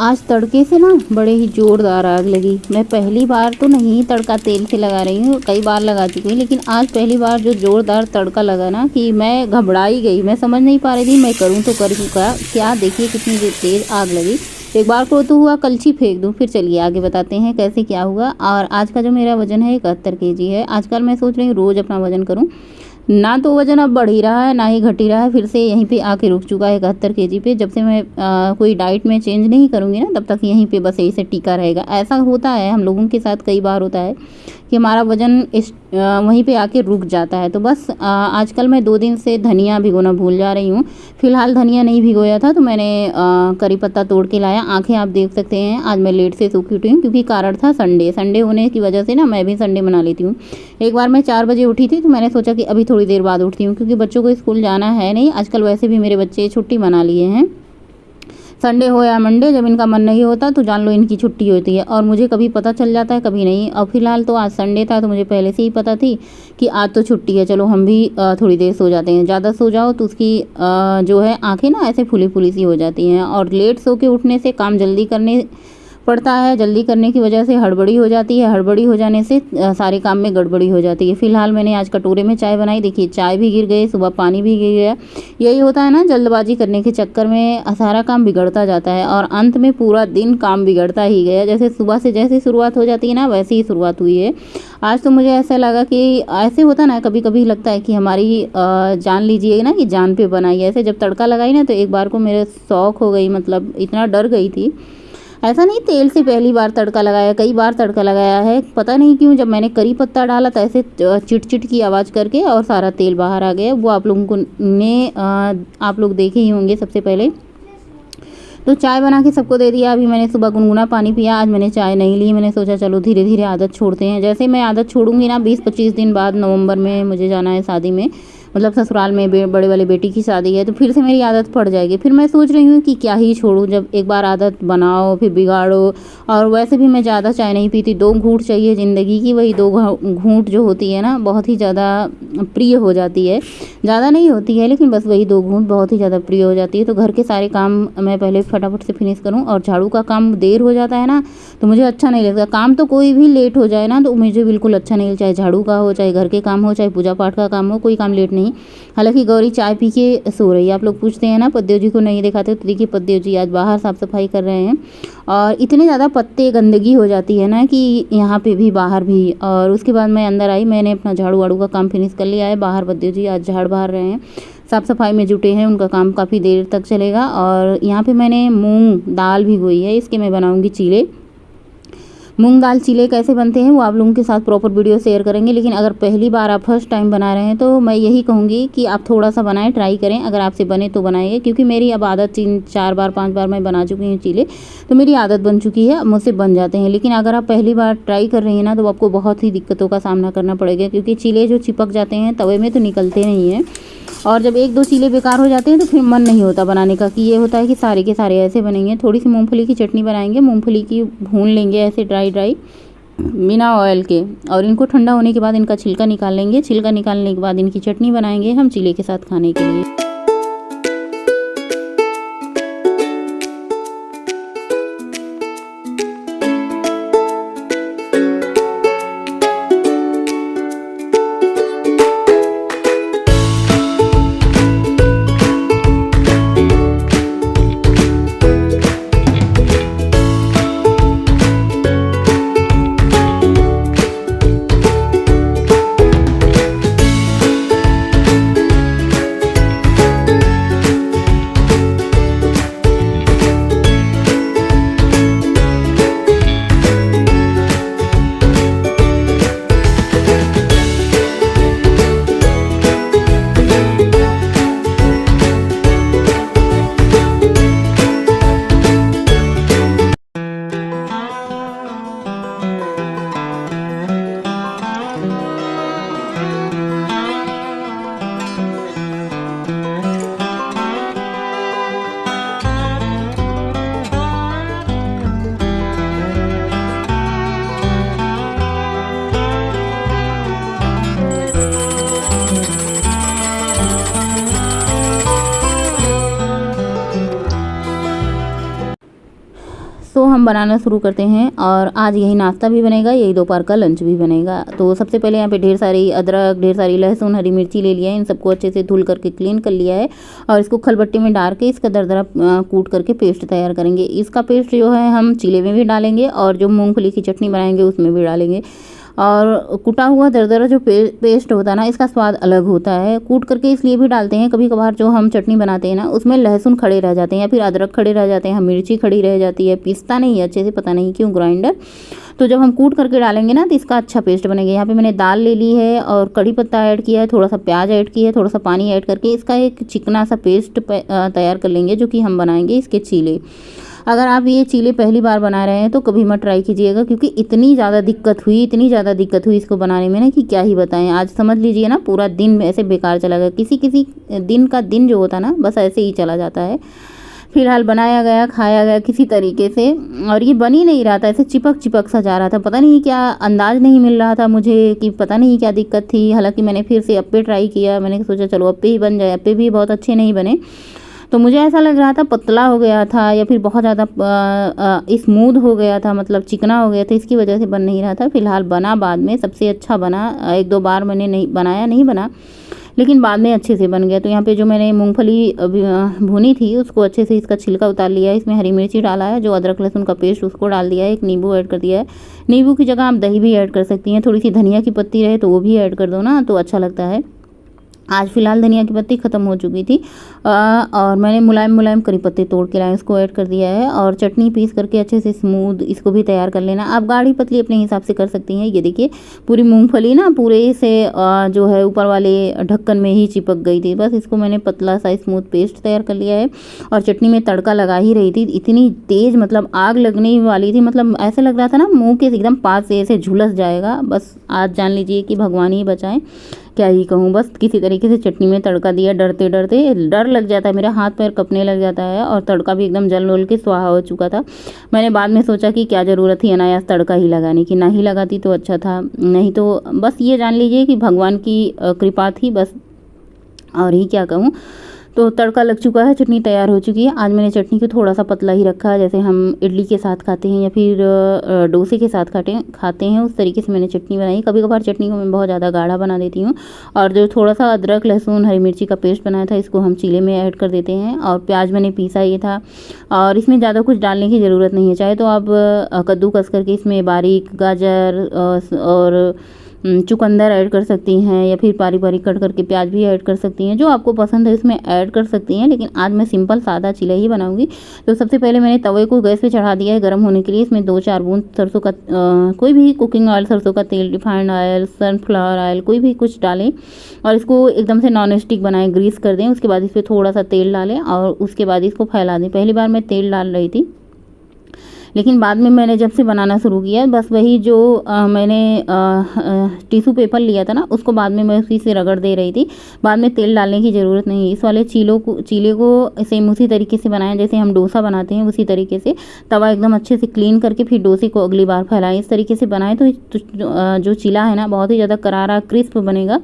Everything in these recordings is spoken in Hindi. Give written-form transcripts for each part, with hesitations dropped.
आज तड़के से ना बड़े ही ज़ोरदार आग लगी। मैं पहली बार तो नहीं तड़का तेल से लगा रही हूँ, कई बार लगा चुकी हूँ, लेकिन आज पहली बार जो ज़ोरदार तड़का लगा ना कि मैं घबरा ही गई। मैं समझ नहीं पा रही थी मैं करूँ तो करूँ क्या। देखिए कितनी तेज़ आग लगी। एक बार को तो हुआ कलछी फेंक दूँ। फिर चलिए आगे बताते हैं कैसे क्या हुआ। और आज का जो मेरा वज़न है 71 kg है। आजकल मैं सोच रही हूँ रोज़ अपना वज़न करूँ, ना तो वज़न अब बढ़ ही रहा है ना ही घट ही रहा है, फिर से यहीं पे आके रुक चुका है 71 kg पे। जब से मैं कोई डाइट में चेंज नहीं करूँगी ना तब तक यहीं पे बस यही से टिका रहेगा। ऐसा होता है हम लोगों के साथ, कई बार होता है कि हमारा वज़न वहीं पे आके रुक जाता है। तो बस आजकल मैं 2 दिन से धनिया भिगोना भूल जा रही हूँ। फ़िलहाल धनिया नहीं भिगोया था तो मैंने करी पत्ता तोड़ के लाया। आँखें आप देख सकते हैं, आज मैं लेट से सो के उठी हूँ क्योंकि कारण था संडे होने की वजह से ना मैं भी संडे मना लेती हूँ। एक बार मैं 4 बजे उठी थी तो मैंने सोचा कि अभी थोड़ी देर बाद उठती हूँ क्योंकि बच्चों को स्कूल जाना है नहीं। आजकल वैसे भी मेरे बच्चे छुट्टी मना लिए हैं, संडे हो या मंडे, जब इनका मन नहीं होता तो जान लो इनकी छुट्टी होती है। और मुझे कभी पता चल जाता है कभी नहीं। और फिलहाल तो आज संडे था तो मुझे पहले से ही पता थी कि आज तो छुट्टी है, चलो हम भी थोड़ी देर सो जाते हैं। ज़्यादा सो जाओ तो उसकी जो है आंखें ना ऐसे फुली फुली सी हो जाती हैं। और लेट सो के उठने से काम जल्दी करने पड़ता है, जल्दी करने की वजह से हड़बड़ी हो जाती है, हड़बड़ी हो जाने से सारे काम में गड़बड़ी हो जाती है। फ़िलहाल मैंने आज कटोरे में चाय बनाई, देखिए चाय भी गिर गई, सुबह पानी भी गिर गया। यही होता है ना, जल्दबाजी करने के चक्कर में सारा काम बिगड़ता जाता है और अंत में पूरा दिन काम बिगड़ता ही गया। जैसे सुबह से जैसे शुरुआत हो जाती है ना वैसे ही शुरुआत हुई है। आज तो मुझे ऐसा लगा कि ऐसे होता ना, कभी कभी लगता है कि हमारी जान लीजिए ना कि जान पे बनाई। ऐसे जब तड़का लगाई ना तो एक बार को मेरे शौक हो गई, मतलब इतना डर गई थी। ऐसा नहीं तेल से पहली बार तड़का लगाया, कई बार तड़का लगाया है। पता नहीं क्यों जब मैंने करी पत्ता डाला तो ऐसे चिट चिट की आवाज़ करके और सारा तेल बाहर आ गया। वो आप लोगों को आप लोग देखे ही होंगे। सबसे पहले तो चाय बना के सबको दे दिया। अभी मैंने सुबह गुनगुना पानी पिया, आज मैंने चाय नहीं ली। मैंने सोचा चलो धीरे धीरे आदत छोड़ते हैं। जैसे मैं आदत छोड़ूंगी ना 20-25 दिन बाद, नवंबर में मुझे जाना है शादी में, मतलब ससुराल में बड़े वाले बेटी की शादी है, तो फिर से मेरी आदत पड़ जाएगी। फिर मैं सोच रही हूँ कि क्या ही छोड़ूं, जब एक बार आदत बनाओ फिर बिगाड़ो। और वैसे भी मैं ज़्यादा चाय नहीं पीती, 2 घूंट चाहिए ज़िंदगी की, वही 2 घूंट जो होती है ना बहुत ही ज़्यादा प्रिय हो जाती है। ज़्यादा नहीं होती है लेकिन बस वही 2 घूंट बहुत ही ज़्यादा प्रिय हो जाती है। तो घर के सारे काम मैं पहले फटाफट से फिनिश करूँ। और झाड़ू का काम देर हो जाता है ना तो मुझे अच्छा नहीं लगता। काम तो कोई भी लेट हो जाए ना तो मुझे बिल्कुल अच्छा नहीं, चाहे झाड़ू का हो, चाहे घर के काम हो, चाहे पूजा पाठ का काम हो, कोई काम लेट नहीं। हालांकि गौरी चाय पी के सो रही है। आप लोग पूछते हैं ना पद्देव जी को नहीं दिखाते, तो देखिए पद्देव जी आज बाहर साफ़ सफाई कर रहे हैं। और इतने ज़्यादा पत्ते गंदगी हो जाती है ना कि यहाँ पे भी बाहर भी। और उसके बाद मैं अंदर आई, मैंने अपना झाड़ू वाड़ू का काम फिनिश कर लिया है। बाहर पद्देव जी आज झाड़ बहार रहे हैं, साफ़ सफाई में जुटे हैं, उनका काम काफ़ी देर तक चलेगा। और यहाँ पे मैंने मूंग दाल भिगोई है, इसके मैं बनाऊँगी चीले। मूंग दाल चीले कैसे बनते हैं वो आप लोगों के साथ प्रॉपर वीडियो शेयर करेंगे। लेकिन अगर पहली बार आप फर्स्ट टाइम बना रहे हैं तो मैं यही कहूँगी कि आप थोड़ा सा बनाएं, ट्राई करें। अगर आपसे बने तो बनाइए, क्योंकि मेरी अब आदत 3-4 बार 5 बार मैं बना चुकी हूँ चीले, तो मेरी आदत बन चुकी है, अब मुझसे बन जाते हैं। लेकिन अगर आप पहली बार ट्राई कर रही हैं ना तो आपको बहुत ही दिक्कतों का सामना करना पड़ेगा, क्योंकि चीले जो चिपक जाते हैं तवे में तो निकलते नहीं हैं। और जब 1-2 चीले बेकार हो जाते हैं तो फिर मन नहीं होता बनाने का, कि ये होता है कि सारे के सारे ऐसे बनेंगे। थोड़ी सी मूंगफली की चटनी बनाएंगे, मूंगफली की भून लेंगे ऐसे ड्राई बिना ऑयल के। और इनको ठंडा होने के बाद इनका छिलका निकाल लेंगे। छिलका निकालने के बाद इनकी चटनी बनाएंगे हम चीले के साथ खाने के लिए। सो हम बनाना शुरू करते हैं और आज यही नाश्ता भी बनेगा, यही दोपहर का लंच भी बनेगा। तो सबसे पहले यहाँ पे ढेर सारी अदरक, ढेर सारी लहसुन, हरी मिर्ची ले लिया है। इन सबको अच्छे से धुल करके क्लीन कर लिया है और इसको खलबट्टी में डाल के इसका दरदरा कूट करके पेस्ट तैयार करेंगे। इसका पेस्ट जो है हम चीले में भी डालेंगे और जो मूँगफली की चटनी बनाएंगे उसमें भी डालेंगे। और कुटा हुआ दरदरा जो पेस्ट होता है ना, इसका स्वाद अलग होता है। कूट करके इसलिए भी डालते हैं, कभी कभार जो हम चटनी बनाते हैं ना उसमें लहसुन खड़े रह जाते हैं या फिर अदरक खड़े रह जाते हैं, मिर्ची खड़ी रह जाती है, पिसता नहीं है अच्छे से, पता नहीं क्यों ग्राइंडर। तो जब हम कूट करके डालेंगे ना तो इसका अच्छा पेस्ट बनेगा। यहाँ पे मैंने दाल ले ली है और कड़ी पत्ता ऐड किया है, थोड़ा सा प्याज ऐड किया है, थोड़ा सा पानी ऐड करके इसका एक चिकना सा पेस्ट तैयार कर लेंगे, जो कि हम बनाएंगे इसके चीले। अगर आप ये चीले पहली बार बना रहे हैं तो कभी मत ट्राई कीजिएगा, क्योंकि इतनी ज़्यादा दिक्कत हुई इसको बनाने में ना कि क्या ही बताएं। आज समझ लीजिए ना पूरा दिन ऐसे बेकार चला गया। किसी दिन का दिन जो होता ना बस ऐसे ही चला जाता है। फिलहाल बनाया गया, खाया गया किसी तरीके से, और ये बन ही नहीं रहा था, ऐसे चिपक सा जा रहा था। पता नहीं क्या अंदाज़ नहीं मिल रहा था मुझे कि पता नहीं क्या दिक्कत थी। हालांकि मैंने फिर से अप्पे ट्राई किया, मैंने सोचा चलो अप्पे ही बन जाए। अप्पे भी बहुत अच्छे नहीं बने, तो मुझे ऐसा लग रहा था पतला हो गया था या फिर बहुत ज़्यादा स्मूथ हो गया था, मतलब चिकना हो गया था, इसकी वजह से बन नहीं रहा था। फिलहाल बना बाद में सबसे अच्छा बना। एक दो बार मैंने नहीं बना, लेकिन बाद में अच्छे से बन गया। तो यहाँ पे जो मैंने मूंगफली भुनी थी उसको अच्छे से इसका छिलका उतार लिया है। इसमें हरी मिर्ची डाला है, जो अदरक लहसुन का पेस्ट उसको डाल दिया है, एक नींबू ऐड कर दिया है। नींबू की जगह आप दही भी ऐड कर सकती हैं, थोड़ी सी धनिया की पत्ती रहे तो वो भी ऐड कर दो ना, तो अच्छा लगता है। आज फ़िलहाल धनिया की पत्ती ख़त्म हो चुकी थी और मैंने मुलायम करी पत्ते तोड़ के लाए, इसको ऐड कर दिया है। और चटनी पीस करके अच्छे से स्मूथ इसको भी तैयार कर लेना। आप गाढ़ी पतली अपने हिसाब से कर सकती हैं। ये देखिए पूरी मूंगफली ना पूरे से जो है ऊपर वाले ढक्कन में ही चिपक गई थी। बस इसको मैंने पतला सा स्मूथ पेस्ट तैयार कर लिया है और चटनी में तड़का लगा ही रही थी। इतनी तेज़ मतलब आग लगने वाली थी, मतलब ऐसे लग रहा था ना मुँह के एकदम पास से ऐसे झुलस जाएगा। बस आज जान लीजिए कि भगवान ही बचाएं, क्या ही कहूँ। बस किसी तरीके से चटनी में तड़का दिया, डरते डर लग जाता है, मेरा हाथ पैर कपने लग जाता है और तड़का भी एकदम जल उल के स्वाहा हो चुका था। मैंने बाद में सोचा कि क्या ज़रूरत थी अनायास तड़का ही लगाने की, ना ही लगाती तो अच्छा था, नहीं तो बस ये जान लीजिए कि भगवान की कृपा थी बस, और ही क्या कहूँ। तो तड़का लग चुका है, चटनी तैयार हो चुकी है। आज मैंने चटनी को थोड़ा सा पतला ही रखा है, जैसे हम इडली के साथ खाते हैं या फिर डोसे के साथ खाते हैं उस तरीके से मैंने चटनी बनाई। कभी कभार चटनी को मैं बहुत ज़्यादा गाढ़ा बना देती हूँ। और जो थोड़ा सा अदरक लहसुन हरी मिर्ची का पेस्ट बनाया था इसको हम चीले में ऐड कर देते हैं। और प्याज मैंने पीसा ये था और इसमें ज़्यादा कुछ डालने की ज़रूरत नहीं है। चाहे तो आप कद्दूकस करके इसमें बारीक गाजर और चुकंदर ऐड कर सकती हैं या फिर बारीक कट करके प्याज भी ऐड कर सकती हैं, जो आपको पसंद है इसमें ऐड कर सकती हैं। लेकिन आज मैं सिंपल सादा चीला ही बनाऊंगी। तो सबसे पहले मैंने तवे को गैस पे चढ़ा दिया है गर्म होने के लिए। इसमें 2-4 बूंद सरसों का कोई भी कुकिंग ऑयल, सरसों का तेल, रिफाइंड ऑयल, सनफ्लावर ऑयल, कोई भी कुछ डालें और इसको एकदम से नॉन स्टिक बनाएं, ग्रीस कर दें। उसके बाद इस पर थोड़ा सा तेल डालें और उसके बाद इसको फैला दें। पहली बार मैं तेल डाल रही थी, लेकिन बाद में मैंने जब से बनाना शुरू किया बस वही जो मैंने टिश्यू पेपर लिया था ना उसको बाद में मैं उसी से रगड़ दे रही थी। बाद में तेल डालने की ज़रूरत नहीं है। इस वाले चीले को सेम उसी तरीके से बनाएं जैसे हम डोसा बनाते हैं, उसी तरीके से तवा एकदम अच्छे से क्लीन करके फिर डोसे को अगली बार फैलाएं। इस तरीके से बनाएं तो जो चीला है ना बहुत ही ज़्यादा करारा क्रिस्प बनेगा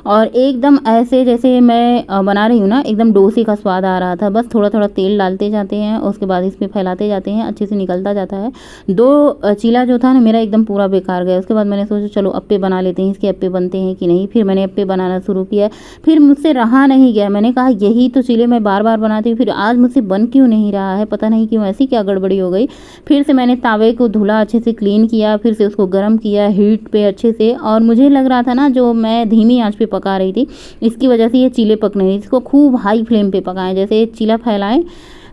और एकदम ऐसे जैसे मैं बना रही हूँ ना एकदम डोसे का स्वाद आ रहा था। बस थोड़ा थोड़ा तेल डालते जाते हैं और उसके बाद इस पर फैलाते जाते हैं, अच्छे से निकलता जाता है। 2 चीला जो था ना मेरा एकदम पूरा बेकार गया। उसके बाद मैंने सोचा चलो अप्पे बना लेते हैं, इसके अप्पे बनते हैं कि नहीं। फिर मैंने अप्पे बनाना शुरू किया, फिर मुझसे रहा नहीं गया। मैंने कहा यही तो चीले मैं बार बार बनाती हूँ, फिर आज मुझसे बन क्यों नहीं रहा है, पता नहीं क्यों, ऐसी क्या गड़बड़ी हो गई। फिर से मैंने तावे को धुला, अच्छे से क्लीन किया, फिर से उसको गर्म किया हीट पे अच्छे से। और मुझे लग रहा था ना जो मैं धीमी आंच पे पका रही थी इसकी वजह से ये चीले पक नहीं, इसको खूब हाई फ्लेम पे पकाएं। जैसे चीला फैलाएं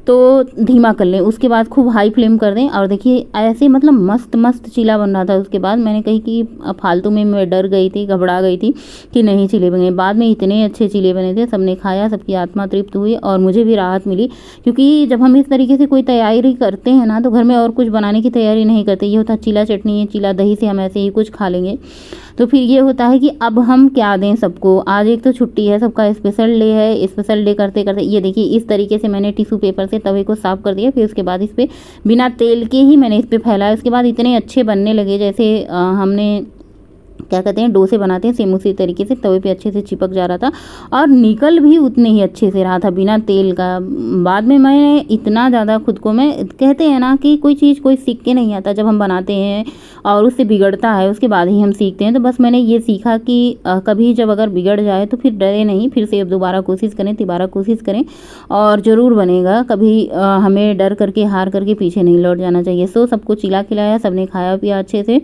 तो धीमा कर लें, उसके बाद खूब हाई फ्लेम कर दें। और देखिए ऐसे मतलब मस्त चीला बन रहा था। उसके बाद मैंने कही कि फालतू में मैं डर गई थी, घबरा गई थी कि नहीं चीले बने। बाद में इतने अच्छे चीले बने थे, सबने खाया, सबकी आत्मा तृप्त हुई और मुझे भी राहत मिली। क्योंकि जब हम इस तरीके से कोई तैयारी करते हैं ना तो घर में और कुछ बनाने की तैयारी नहीं करते। ये होता चीला चटनी, चीला दही से हम ऐसे ही कुछ खा लेंगे। तो फिर ये होता है कि अब हम क्या दें सबको। आज एक तो छुट्टी है, सबका स्पेशल डे है। स्पेशल डे करते करते ये देखिए इस तरीके से मैंने टिश्यू पेपर से तवे को साफ़ कर दिया। फिर उसके बाद इस पर बिना तेल के ही मैंने इस पर फैलाया। उसके बाद इतने अच्छे बनने लगे जैसे हमने क्या कहते हैं, डोसे बनाते हैं, सेम उसी तरीके से तवे पे अच्छे से चिपक जा रहा था और निकल भी उतने ही अच्छे से रहा था बिना तेल का। बाद में मैंने इतना ज़्यादा खुद को, मैं कहते हैं ना कि कोई चीज़ कोई सीख के नहीं आता, जब हम बनाते हैं और उससे बिगड़ता है उसके बाद ही हम सीखते हैं। तो बस मैंने ये सीखा कि कभी जब अगर बिगड़ जाए तो फिर डरे नहीं, फिर से अब दोबारा कोशिश करें, तिबारा कोशिश करें और ज़रूर बनेगा। कभी हमें डर करके हार करके पीछे नहीं लौट जाना चाहिए। सो सबको चिल्ला खिलाया, सबने खाया पिया अच्छे से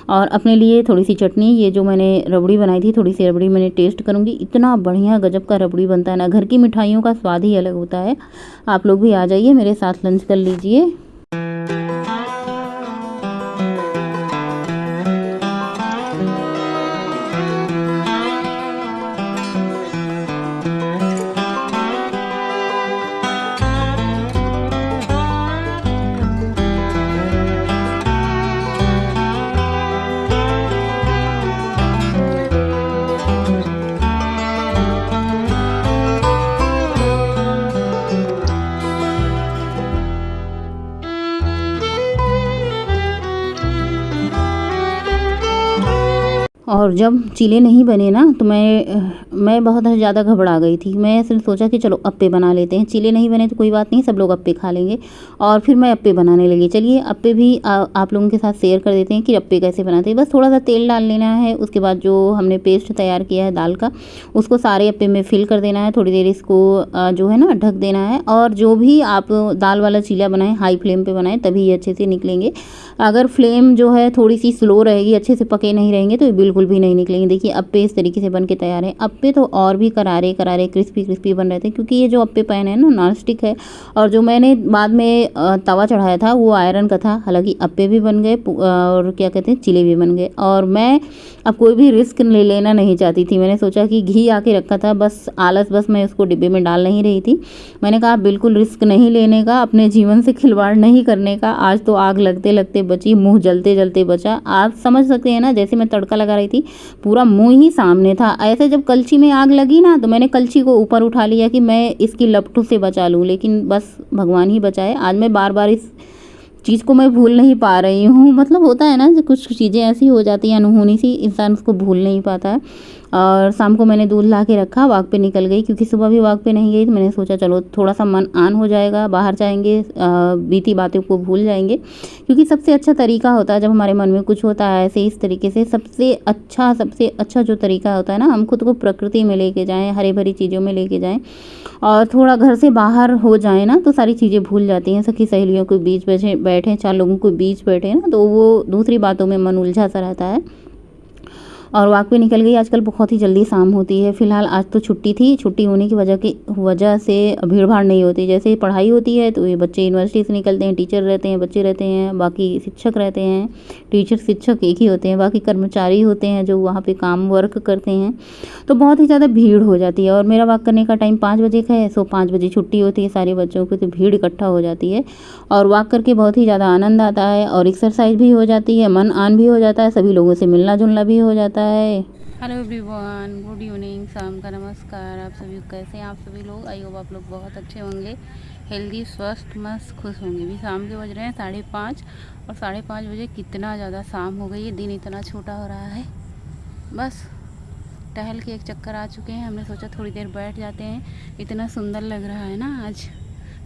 और अपने लिए थोड़ी सी चटनी, ये जो मैंने रबड़ी बनाई थी थोड़ी सी रबड़ी मैंने टेस्ट करूँगी। इतना बढ़िया गजब का रबड़ी बनता है ना, घर की मिठाइयों का स्वाद ही अलग होता है। आप लोग भी आ जाइए मेरे साथ लंच कर लीजिए। और जब चीले नहीं बने ना तो मैं बहुत ज़्यादा घबरा गई थी। मैं सिर्फ सोचा कि चलो अप्पे बना लेते हैं, चीले नहीं बने तो कोई बात नहीं, सब लोग अप्पे खा लेंगे। और फिर मैं अप्पे बनाने लगी। चलिए अप्पे भी आप लोगों के साथ शेयर कर देते हैं कि अप्पे कैसे बनाते हैं। बस थोड़ा सा तेल डाल लेना है, उसके बाद जो हमने पेस्ट तैयार किया है दाल का उसको सारे अप्पे में फिल कर देना है। थोड़ी देर इसको जो है ना ढक देना है। और जो भी आप दाल वाला चीला बनाएं हाई फ्लेम पर बनाएं, तभी ये अच्छे से निकलेंगे। अगर फ्लेम जो है थोड़ी सी स्लो रहेगी, अच्छे से पके नहीं रहेंगे तो ये बिल्कुल भी नहीं निकलेंगे। देखिए अप्पे इस तरीके से बन के तैयार है। अप्पे तो और भी करारे करारे क्रिस्पी क्रिस्पी बन रहे थे, क्योंकि ये जो अप्पे पैन है ना नॉन स्टिक है। और जो मैंने बाद में तवा चढ़ाया था वो आयरन का था। हालांकि अप्पे भी बन गए और क्या कहते हैं चिले भी बन गए। और मैं अब कोई भी रिस्क लेना नहीं चाहती थी। मैंने सोचा कि घी आके रखा था, बस आलस, बस मैं उसको डिब्बे में डाल नहीं रही थी। मैंने कहा बिल्कुल रिस्क नहीं लेने का, अपने जीवन से खिलवाड़ नहीं करने का। आज तो आग लगते लगते बची, मुंह जलते जलते बचा। आप समझ सकते हैं ना, जैसे मैं तड़का लगा रही थी पूरा मुंह ही सामने था। ऐसे जब कलछी में आग लगी ना तो मैंने कलछी को ऊपर उठा लिया कि मैं इसकी लपटों से बचा लूँ, लेकिन बस भगवान ही बचाए। आज मैं बार बार इस चीज़ को मैं भूल नहीं पा रही हूँ। मतलब होता है ना, जो कुछ चीज़ें ऐसी हो जाती हैं अनहोनी सी, इंसान उसको भूल नहीं पाता है। और शाम को मैंने दूध ला के रखा, वॉक पे निकल गई, क्योंकि सुबह भी वॉक पे नहीं गई। तो मैंने सोचा चलो थोड़ा सा मन आन हो जाएगा, बाहर जाएंगे, बीती बातों को भूल जाएंगे। क्योंकि सबसे अच्छा तरीका होता है जब हमारे मन में कुछ होता है ऐसे इस तरीके से, सबसे अच्छा जो तरीका होता है ना, हम खुद को प्रकृति में लेके जाएँ, हरी भरी चीज़ों में लेके जाएँ और थोड़ा घर से बाहर हो जाए ना तो सारी चीज़ें भूल जाती हैं। सखी सहेलियों के बीच बैठे, 4 लोगों के बीच बैठे ना तो वो दूसरी बातों में मन उलझा सा रहता है। और वॉक पे निकल गई। आजकल बहुत ही जल्दी शाम होती है। फिलहाल आज तो छुट्टी थी, छुट्टी होने की वजह से भीड़ भाड़ नहीं होती। जैसे पढ़ाई होती है तो ये बच्चे यूनिवर्सिटी से निकलते हैं, टीचर रहते हैं, बच्चे रहते हैं, बाकी शिक्षक रहते हैं। टीचर शिक्षक एक ही होते हैं, बाकी कर्मचारी होते हैं जो वहाँ पे काम वर्क करते हैं। तो बहुत ही ज़्यादा भीड़ हो जाती है। और मेरा वॉक करने का टाइम 5 बजे का है, सो 5 बजे छुट्टी होती है सारे बच्चों को, तो भीड़ इकट्ठा हो जाती है। और वॉक करके बहुत ही ज़्यादा आनंद आता है और एक्सरसाइज भी हो जाती है, मन आन भी हो जाता है, सभी लोगों से मिलना जुलना भी हो जाता है। हेलो एवरीवन, गुड इवनिंग, शाम का नमस्कार। आप सभी कैसे हैं आप सभी लोग? आई होप आप लोग बहुत अच्छे होंगे, हेल्दी, स्वस्थ, मस्त, खुश होंगे। भी शाम के बज रहे हैं 5:30 और 5:30 बजे कितना ज़्यादा शाम हो गई है, दिन इतना छोटा हो रहा है। बस टहल के एक चक्कर आ चुके हैं। हमने सोचा थोड़ी देर बैठ जाते हैं, इतना सुंदर लग रहा है ना। आज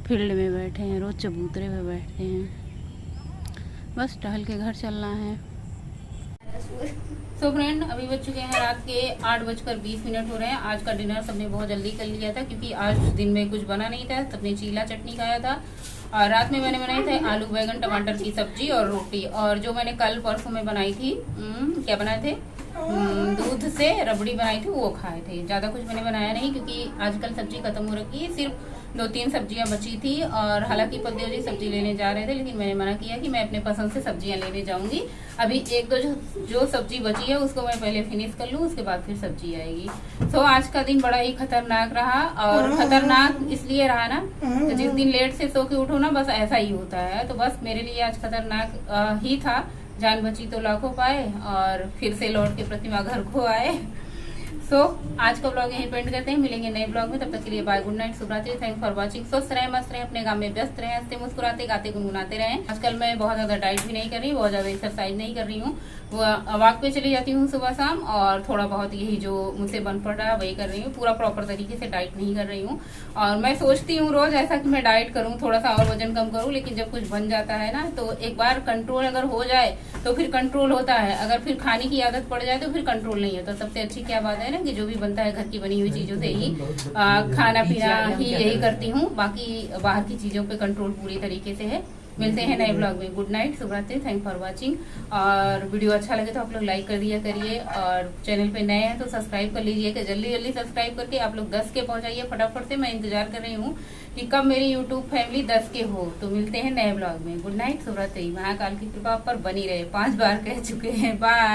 फील्ड में बैठे हैं, रोज़ चबूतरे पे बैठते हैं। बस टहल के घर चलना है। सो फ्रेंड, अभी बज चुके हैं रात के 8:20 हो रहे हैं। आज का डिनर सबने बहुत जल्दी कर लिया था, क्योंकि आज दिन में कुछ बना नहीं था। सबने चीला चटनी खाया था और रात में मैंने बनाए थे आलू बैगन टमाटर की सब्जी और रोटी। और जो मैंने कल परसों में बनाई थी, क्या बनाए थे, दूध से रबड़ी बनाई थी, वो खाए थे। ज़्यादा कुछ मैंने बनाया नहीं, क्योंकि आजकल सब्जी खत्म हो रखी है। सिर्फ 2-3 सब्जियां बची थी। और हालांकि पतिदेव जी सब्जी लेने जा रहे थे, लेकिन मैंने मना किया कि मैं अपने पसंद से सब्जियां लेने जाऊंगी। अभी 1-2 जो सब्जी बची है उसको मैं पहले फिनिश कर लूँ, उसके बाद फिर सब्जी आएगी। सो आज का दिन बड़ा ही खतरनाक रहा। और खतरनाक इसलिए रहा ना, तो जिस दिन लेट से सो के उठो ना, बस ऐसा ही होता है। तो बस मेरे लिए आज खतरनाक ही था। जान बची तो लाखों पाए और फिर से लौट के प्रतिमा घर को आए। सो आज का ब्लॉग यहीं पेंड करते हैं, मिलेंगे नए ब्लॉग में, तब तक के लिए बाय, गुड नाइट, शुभ रात्रि, थैंक फॉर वॉचिंग। स्वस्थ रहे, मस्त रहे, अपने काम में व्यस्त रहे, हंसते मुस्कुराते गाते गुनगुनाते रहे। आजकल मैं बहुत ज्यादा डाइट भी नहीं कर रही, बहुत ज्यादा एक्सरसाइज नहीं कर रही हूँ, वॉक पे चली जाती हूँ सुबह शाम, और थोड़ा बहुत यही जो मुझसे बन पड़ रहा है वही कर रही हूँ। पूरा प्रॉपर तरीके से डाइट नहीं कर रही हूँ। और मैं सोचती हूँ रोज ऐसा कि मैं डाइट करूँ, थोड़ा सा और वजन कम करूँ, लेकिन जब कुछ बन जाता है ना, तो एक बार कंट्रोल अगर हो जाए तो फिर कंट्रोल होता है, अगर फिर खाने की आदत पड़ जाए तो फिर कंट्रोल नहीं होता। सबसे अच्छी क्या बात है ना कि जो भी बनता है घर की बनी हुई चीजों से ही खाना पीना ही यही करती हूँ, बाकी बाहर की चीजों पे कंट्रोल पूरी तरीके से है। मिलते हैं नए ब्लॉग में, गुड नाइट, शुभ रात्रि, थैंक फॉर वॉचिंग। और वीडियो अच्छा लगे तो आप लोग लाइक कर दिया करिए, और चैनल पे नए हैं तो सब्सक्राइब कर लीजिए, कि जल्दी जल्दी सब्सक्राइब करके आप लोग 10 के पहुंचाइए फटाफट से। मैं इंतजार कर रही हूँ कि कब मेरी यूट्यूब फैमिली 10 के हो। तो मिलते हैं नए ब्लॉग में, गुड नाइट, शुभ रात्रि, महाकाल की कृपा पर बनी रहे, 5 बार कह चुके हैं, बाय।